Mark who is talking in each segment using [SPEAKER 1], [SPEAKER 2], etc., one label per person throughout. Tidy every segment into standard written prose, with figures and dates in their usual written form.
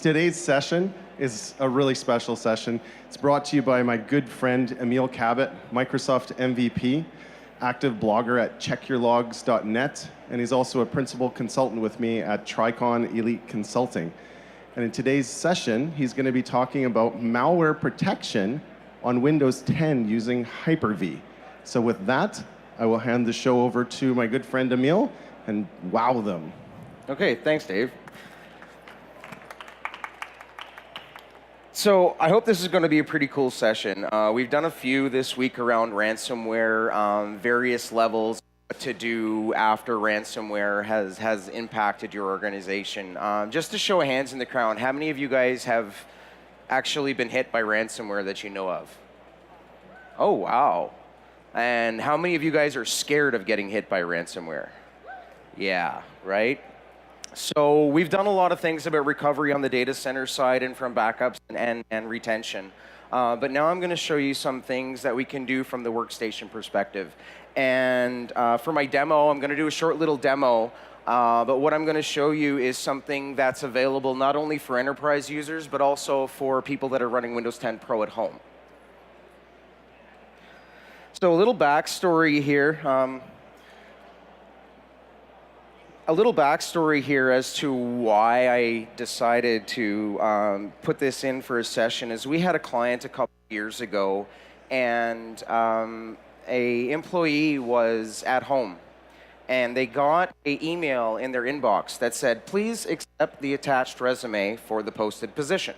[SPEAKER 1] Today's session is a really special session. It's brought to you by my good friend Emil Cabot, Microsoft MVP, active blogger at checkyourlogs.net, and he's also a principal consultant with me at Tricon Elite Consulting. And in today's session, he's going to be talking about malware protection on Windows 10 using Hyper-V. So with that, I will hand the show over to my good friend Emil and wow them.
[SPEAKER 2] Okay, thanks, Dave. So I hope this is going to be a pretty cool session. We've done a few this week around ransomware, various levels to do after ransomware has impacted your organization. Just to show of hands in the crowd, how many of you guys have actually been hit by ransomware that you know of? Oh, wow. And how many of you guys are scared of getting hit by ransomware? Yeah, right? So we've done a lot of things about recovery on the data center side and from backups and retention. But now I'm going to show you some things that we can do from the workstation perspective. And for my demo, I'm going to do a short little demo. But what I'm going to show you is something that's available not only for enterprise users, but also for people that are running Windows 10 Pro at home. So a little backstory here. As to why I decided to put this in for a session is we had a client a couple of years ago, and a employee was at home, and they got an email in their inbox that said, please accept the attached resume for the posted position.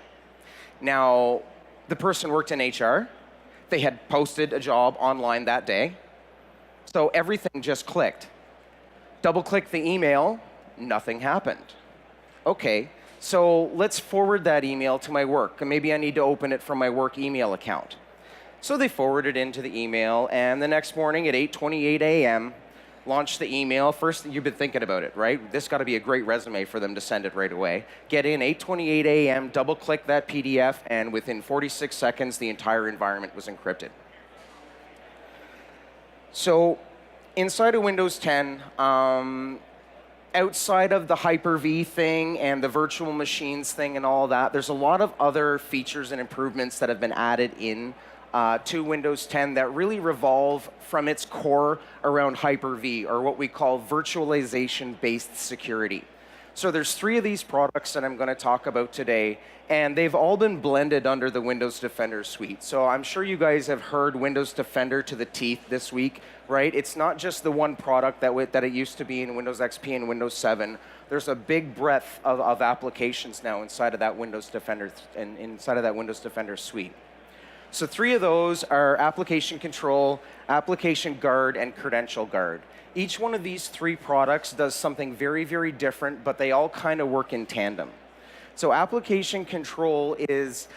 [SPEAKER 2] Now, the person worked in HR. They had posted a job online that day, so everything just clicked. Double-click the email, nothing happened. Okay, so let's forward that email to my work, and maybe I need to open it from my work email account. So they forwarded it into the email, and the next morning at 8:28 a.m., launched the email. First, you've been thinking about it, right? This got to be a great resume for them to send it right away. Get in 8:28 a.m., double-click that PDF, and within 46 seconds, the entire environment was encrypted. So inside of Windows 10, outside of the Hyper-V thing and the virtual machines thing and all that, there's a lot of other features and improvements that have been added in to Windows 10 that really revolve from its core around Hyper-V, or what we call virtualization-based security. So there's 3 of these products that I'm going to talk about today, and they've all been blended under the Windows Defender suite. So I'm sure you guys have heard Windows Defender to the teeth this week, right? It's not just the one product that it used to be in Windows XP and Windows 7. There's a big breadth of applications now inside of that Windows Defender suite. So 3 of those are Application Control, Application Guard, and Credential Guard. Each one of these 3 products does something very, very different, but they all kind of work in tandem. So Application Control is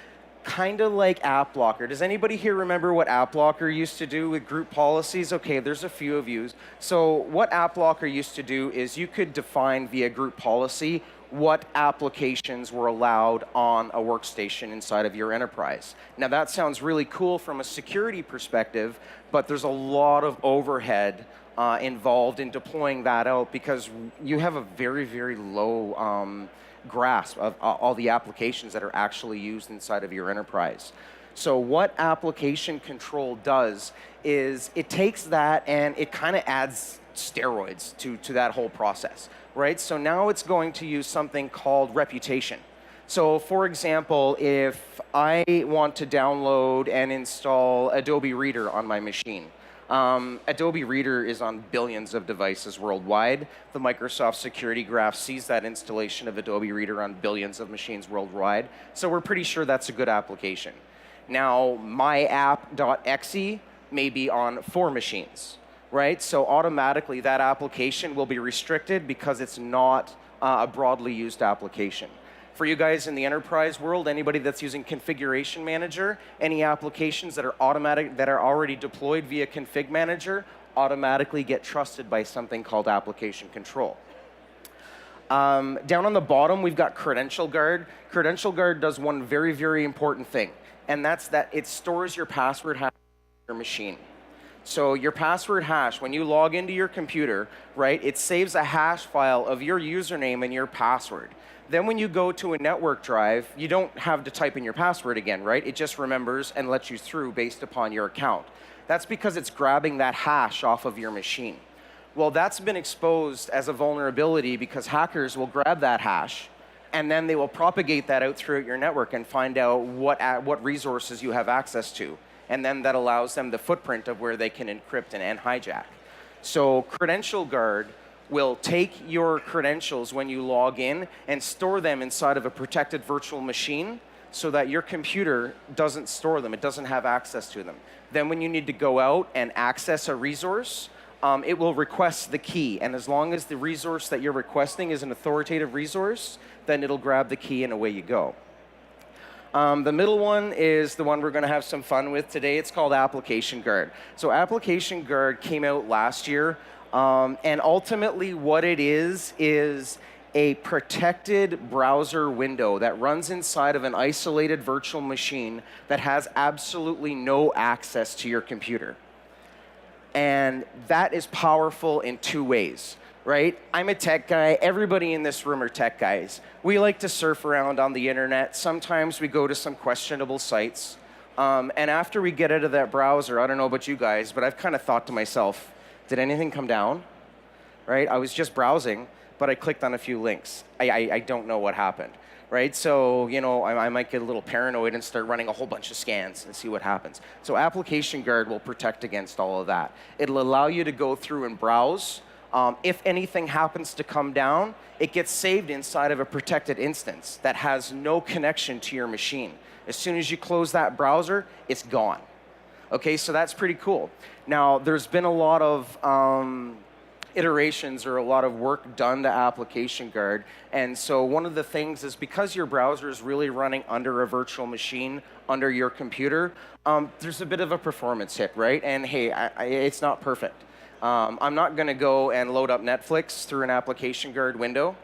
[SPEAKER 2] kind of like App Blocker. Does anybody here remember what App Blocker used to do with group policies? Okay, there's a few of you. So what App Blocker used to do is you could define via group policy what applications were allowed on a workstation inside of your enterprise. Now that sounds really cool from a security perspective, but there's a lot of overhead involved in deploying that out, because you have a very, very low grasp of all the applications that are actually used inside of your enterprise. So what Application Control does is it takes that and it kind of adds steroids to that whole process, right? So now it's going to use something called reputation. So for example, if I want to download and install Adobe Reader on my machine, Adobe Reader is on billions of devices worldwide. The Microsoft Security Graph sees that installation of Adobe Reader on billions of machines worldwide, so we're pretty sure that's a good application. Now, myapp.exe may be on 4 machines, right? So automatically that application will be restricted because it's not a broadly used application. For you guys in the enterprise world, anybody that's using Configuration Manager, any applications that are already deployed via Config Manager automatically get trusted by something called Application Control. Down on the bottom, we've got Credential Guard. Credential Guard does one very, very important thing, and that's that it stores your password hash on your machine. So your password hash, when you log into your computer, right, it saves a hash file of your username and your password. Then when you go to a network drive, you don't have to type in your password again, right? It just remembers and lets you through based upon your account. That's because it's grabbing that hash off of your machine. Well, that's been exposed as a vulnerability because hackers will grab that hash and then they will propagate that out throughout your network and find out what resources you have access to. And then that allows them the footprint of where they can encrypt and hijack. So Credential Guard will take your credentials when you log in and store them inside of a protected virtual machine so that your computer doesn't store them, it doesn't have access to them. Then when you need to go out and access a resource, it will request the key, and as long as the resource that you're requesting is an authoritative resource, then it'll grab the key and away you go. The middle one is the one we're going to have some fun with today. It's called Application Guard. So Application Guard came out last year. And ultimately what it is a protected browser window that runs inside of an isolated virtual machine that has absolutely no access to your computer. And that is powerful in two ways, right? I'm a tech guy. Everybody in this room are tech guys. We like to surf around on the internet. Sometimes we go to some questionable sites. And after we get out of that browser, I don't know about you guys, but I've kind of thought to myself, did anything come down? Right? I was just browsing, but I clicked on a few links. I don't know what happened. Right? So, you know, I might get a little paranoid and start running a whole bunch of scans and see what happens. So Application Guard will protect against all of that. It'll allow you to go through and browse. If anything happens to come down, it gets saved inside of a protected instance that has no connection to your machine. As soon as you close that browser, it's gone. Okay, so that's pretty cool. Now, there's been a lot of iterations or a lot of work done to Application Guard. And so one of the things is because your browser is really running under a virtual machine, under your computer, there's a bit of a performance hit, right? And hey, it's not perfect. I'm not going to go and load up Netflix through an Application Guard window,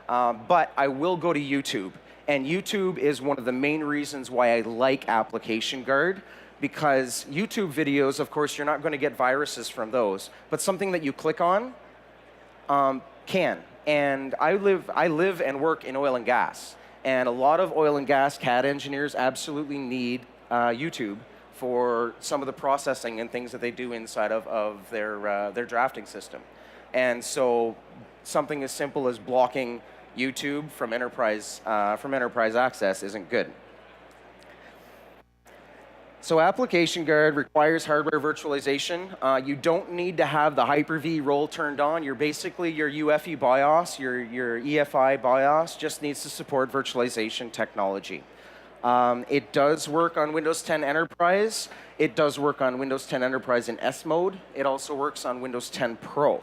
[SPEAKER 2] but I will go to YouTube. And YouTube is one of the main reasons why I like Application Guard. Because YouTube videos, of course, you're not going to get viruses from those, but something that you click on can. And I live and work in oil and gas, and a lot of oil and gas CAD engineers absolutely need YouTube for some of the processing and things that they do inside of their drafting system. And so something as simple as blocking YouTube from enterprise access isn't good. So Application Guard requires hardware virtualization. You don't need to have the Hyper-V role turned on. You're basically your UEFI BIOS, your EFI BIOS just needs to support virtualization technology. It does work on Windows 10 Enterprise. It does work on Windows 10 Enterprise in S mode. It also works on Windows 10 Pro.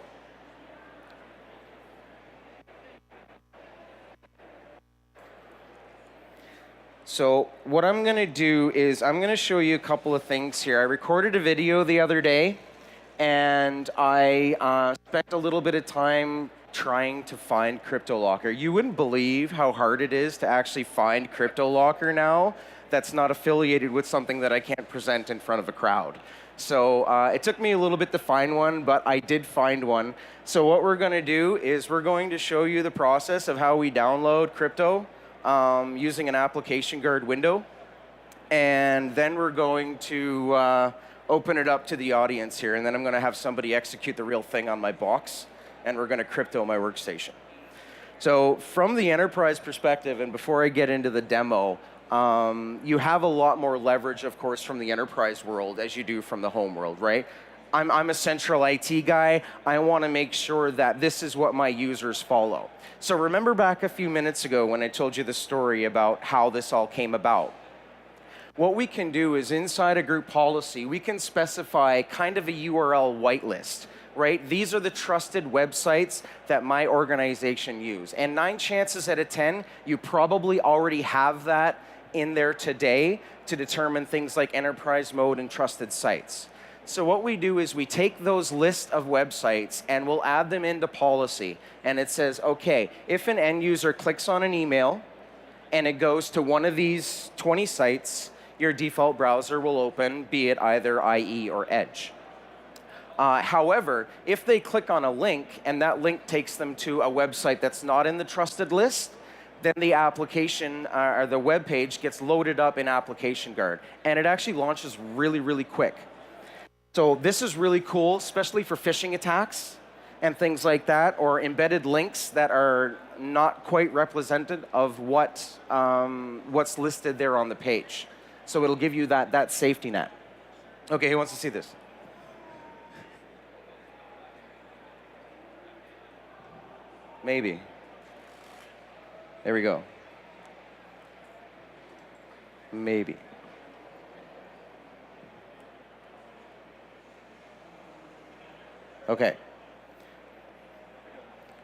[SPEAKER 2] So what I'm going to do is I'm going to show you a couple of things here. I recorded a video the other day, and I spent a little bit of time trying to find CryptoLocker. You wouldn't believe how hard it is to actually find CryptoLocker now that's not affiliated with something that I can't present in front of a crowd. So it took me a little bit to find one, but I did find one. So what we're going to do is we're going to show you the process of how we download crypto using an Application Guard window. And then we're going to open it up to the audience here, and then I'm going to have somebody execute the real thing on my box, and we're going to crypto my workstation. So from the enterprise perspective, and before I get into the demo, you have a lot more leverage, of course, from the enterprise world as you do from the home world, right? I'm a central IT guy. I want to make sure that this is what my users follow. So remember back a few minutes ago when I told you the story about how this all came about. What we can do is inside a group policy, we can specify kind of a URL whitelist, right? These are the trusted websites that my organization use. And 9 chances out of 10, you probably already have that in there today to determine things like enterprise mode and trusted sites. So what we do is we take those lists of websites and we'll add them into policy. And it says, okay, if an end user clicks on an email and it goes to one of these 20 sites, your default browser will open, be it either IE or Edge. However, if they click on a link and that link takes them to a website that's not in the trusted list, then the application or the web page gets loaded up in Application Guard, and it actually launches really, really quick. So this is really cool, especially for phishing attacks and things like that, or embedded links that are not quite representative of what's listed there on the page. So it'll give you that safety net. Okay, who wants to see this? Maybe. There we go. Maybe. Okay.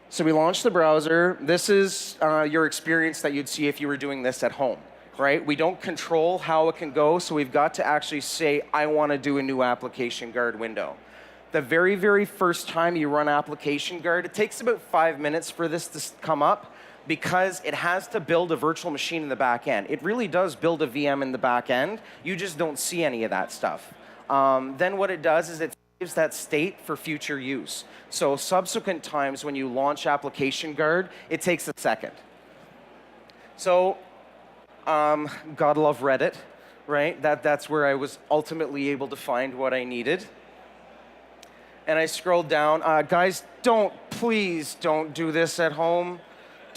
[SPEAKER 2] So we launched the browser. This is your experience that you'd see if you were doing this at home, right? We don't control how it can go, so we've got to actually say, I want to do a new Application Guard window. The very, very first time you run Application Guard, it takes about 5 minutes for this to come up, because it has to build a virtual machine in the back end. It really does build a VM in the back end. You just don't see any of that stuff. Then what it does is it saves that state for future use. So subsequent times when you launch Application Guard, it takes a second. So gotta love Reddit, right? That's where I was ultimately able to find what I needed. And I scrolled down. Guys, please don't do this at home.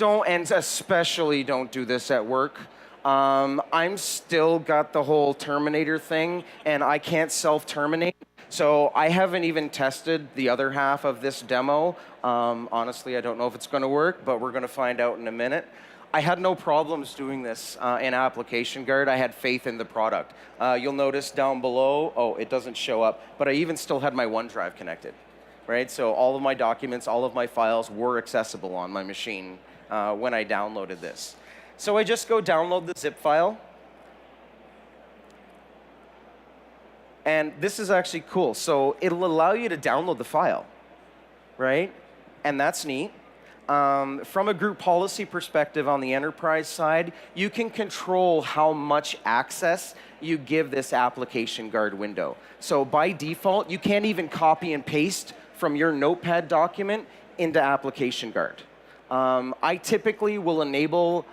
[SPEAKER 2] And especially don't do this at work. I'm still got the whole Terminator thing, and I can't self-terminate. So I haven't even tested the other half of this demo. Honestly, I don't know if it's going to work, but we're going to find out in a minute. I had no problems doing this in Application Guard. I had faith in the product. You'll notice down below, it doesn't show up, but I even still had my OneDrive connected, right? So all of my documents, all of my files were accessible on my machine when I downloaded this. So I just go download the zip file. And this is actually cool. So it'll allow you to download the file, right? And that's neat. From a group policy perspective on the enterprise side, you can control how much access you give this Application Guard window. So by default, you can't even copy and paste from your Notepad document into Application Guard. I typically will enable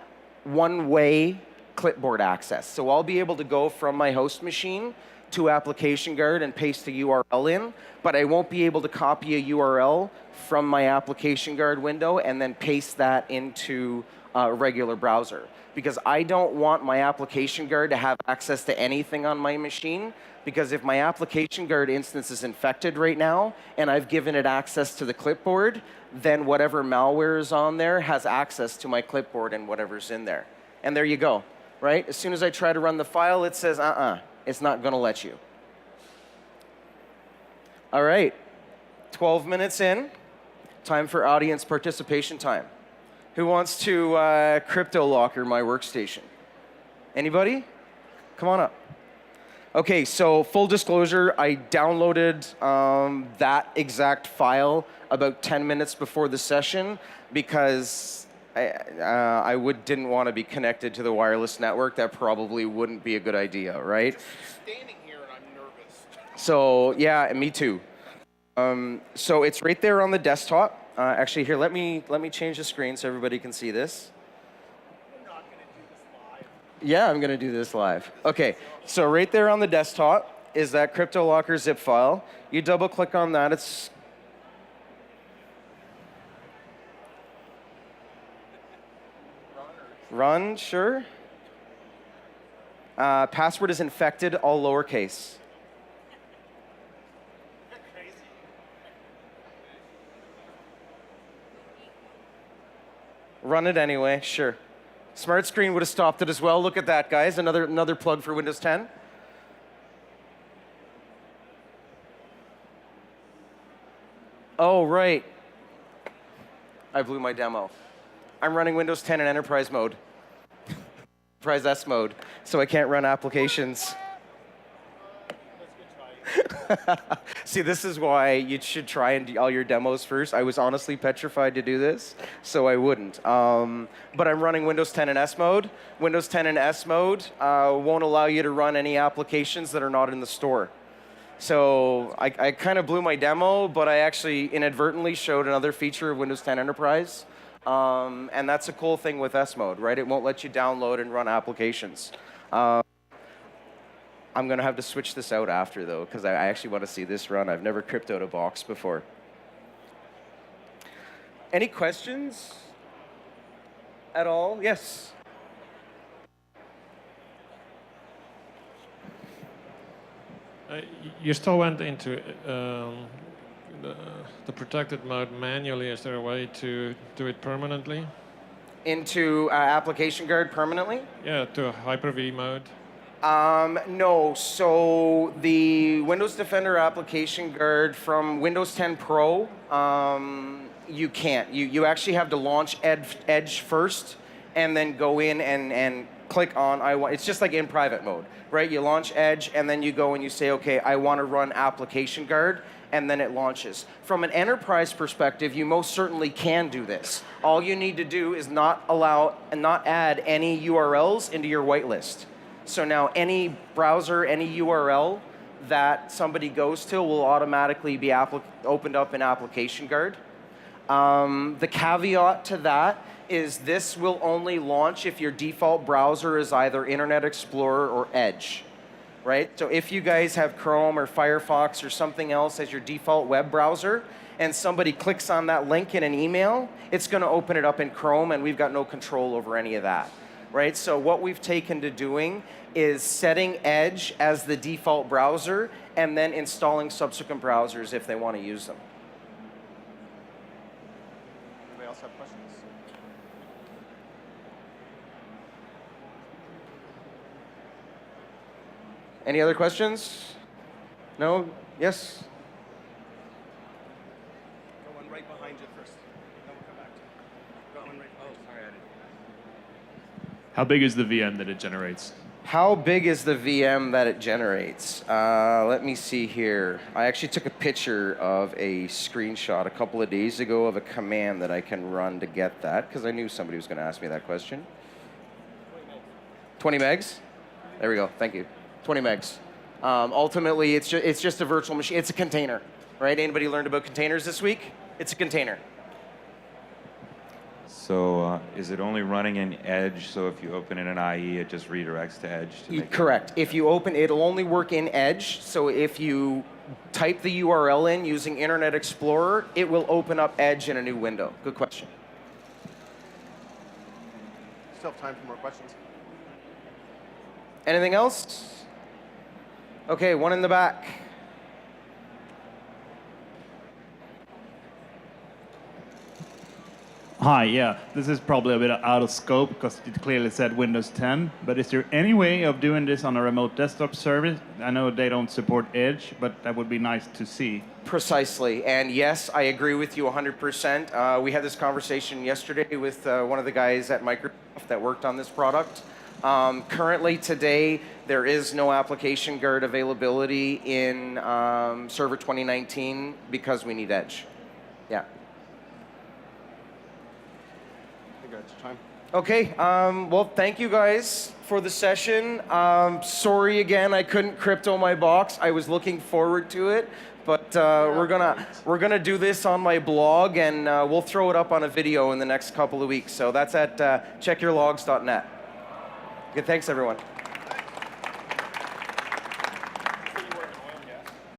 [SPEAKER 2] one-way clipboard access. So I'll be able to go from my host machine to Application Guard and paste a URL in, but I won't be able to copy a URL from my Application Guard window and then paste that into a regular browser. Because I don't want my Application Guard to have access to anything on my machine, because if my Application Guard instance is infected right now and I've given it access to the clipboard, then whatever malware is on there has access to my clipboard and whatever's in there. And there you go, right? As soon as I try to run the file, it says, it's not going to let you. All right, 12 minutes in, time for audience participation time. Who wants to crypto locker my workstation? Anybody? Come on up. Okay, so full disclosure, I downloaded that exact file about 10 minutes before the session because I didn't want to be connected to the wireless network. That probably wouldn't be a good idea, right?
[SPEAKER 3] Standing here and I'm nervous.
[SPEAKER 2] So yeah, me too. So it's right there on the desktop. Actually, here, let me change the screen so everybody can see this.
[SPEAKER 3] You're not going to do this live.
[SPEAKER 2] Yeah, I'm going to do this live. Okay, so right there on the desktop is that CryptoLocker zip file. You double click on that. It's run, sure. Password is infected, all lowercase. Run it anyway, sure. Smart Screen would have stopped it as well. Look at that, guys. Another plug for Windows 10. Oh, right. I blew my demo. I'm running Windows 10 in Enterprise mode. Enterprise S mode, so I can't run applications. See, this is why you should try and do all your demos first. I was honestly petrified to do this, so I wouldn't. But I'm running Windows 10 in S mode. Windows 10 in S mode won't allow you to run any applications that are not in the store. So I kind of blew my demo, but I actually inadvertently showed another feature of Windows 10 Enterprise. And that's a cool thing with S Mode, right? It won't let you download and run applications. I'm going to have to switch this out after, though, because I actually want to see this run. I've never cryptoed a box before. Any questions at all? Yes.
[SPEAKER 4] You still went into the protected mode manually. Is there a way to do it permanently?
[SPEAKER 2] Into application guard permanently?
[SPEAKER 4] Yeah, to Hyper-V mode.
[SPEAKER 2] No, so the Windows Defender application guard from Windows 10 Pro, you can't. You actually have to launch Edge first and then go in and click on it's just like in private mode, right? You launch Edge and then you go and you say, okay, I want to run application guard, and then it launches. From an enterprise perspective, you most certainly can do this. All you need to do is not add any URLs into your whitelist. So now any browser, any URL that somebody goes to will automatically be opened up in application guard. The caveat to that is this will only launch if your default browser is either Internet Explorer or Edge, right? So if you guys have Chrome or Firefox or something else as your default web browser, and somebody clicks on that link in an email, it's going to open it up in Chrome, and we've got no control over any of that, right? So what we've taken to doing is setting Edge as the default browser and then installing subsequent browsers if they want to use them.
[SPEAKER 1] Anybody else have questions?
[SPEAKER 2] Any other questions? No? Yes?
[SPEAKER 1] Go one right behind you first. Then we'll come back to you. Got one right. Oh, sorry, I didn't.
[SPEAKER 5] How big is the VM that it generates?
[SPEAKER 2] How big is the VM that it generates? Let me see here. I actually took a picture of a screenshot a couple of days ago of a command that I can run to get that, because I knew somebody was going to ask me that question. 20 megs? There we go. Thank you. 20 megs. Ultimately, it's just a virtual machine. It's a container, right? Anybody learned about containers this week? It's a container.
[SPEAKER 6] So is it only running in Edge? So if you open in an IE, it just redirects to Edge? To make
[SPEAKER 2] Correct. If you open, it'll only work in Edge. So if you type the URL in using Internet Explorer, it will open up Edge in a new window. Good question.
[SPEAKER 1] Still have time for more questions.
[SPEAKER 2] Anything else? Okay, one in the back.
[SPEAKER 7] Hi, yeah, this is probably a bit out of scope because it clearly said Windows 10, but is there any way of doing this on a remote desktop service? I know they don't support Edge, but that would be nice to see.
[SPEAKER 2] Precisely, and yes, I agree with you 100%. We had this conversation yesterday with one of the guys at Microsoft that worked on this product. Currently today, there is no application guard availability in Server 2019 because we need Edge. Yeah.
[SPEAKER 1] Time.
[SPEAKER 2] Okay, well, thank you guys for the session. Sorry again, I couldn't crypto my box. I was looking forward to it, but we're gonna do this on my blog, and we'll throw it up on a video in the next couple of weeks. So that's at checkyourlogs.net. Okay, thanks everyone.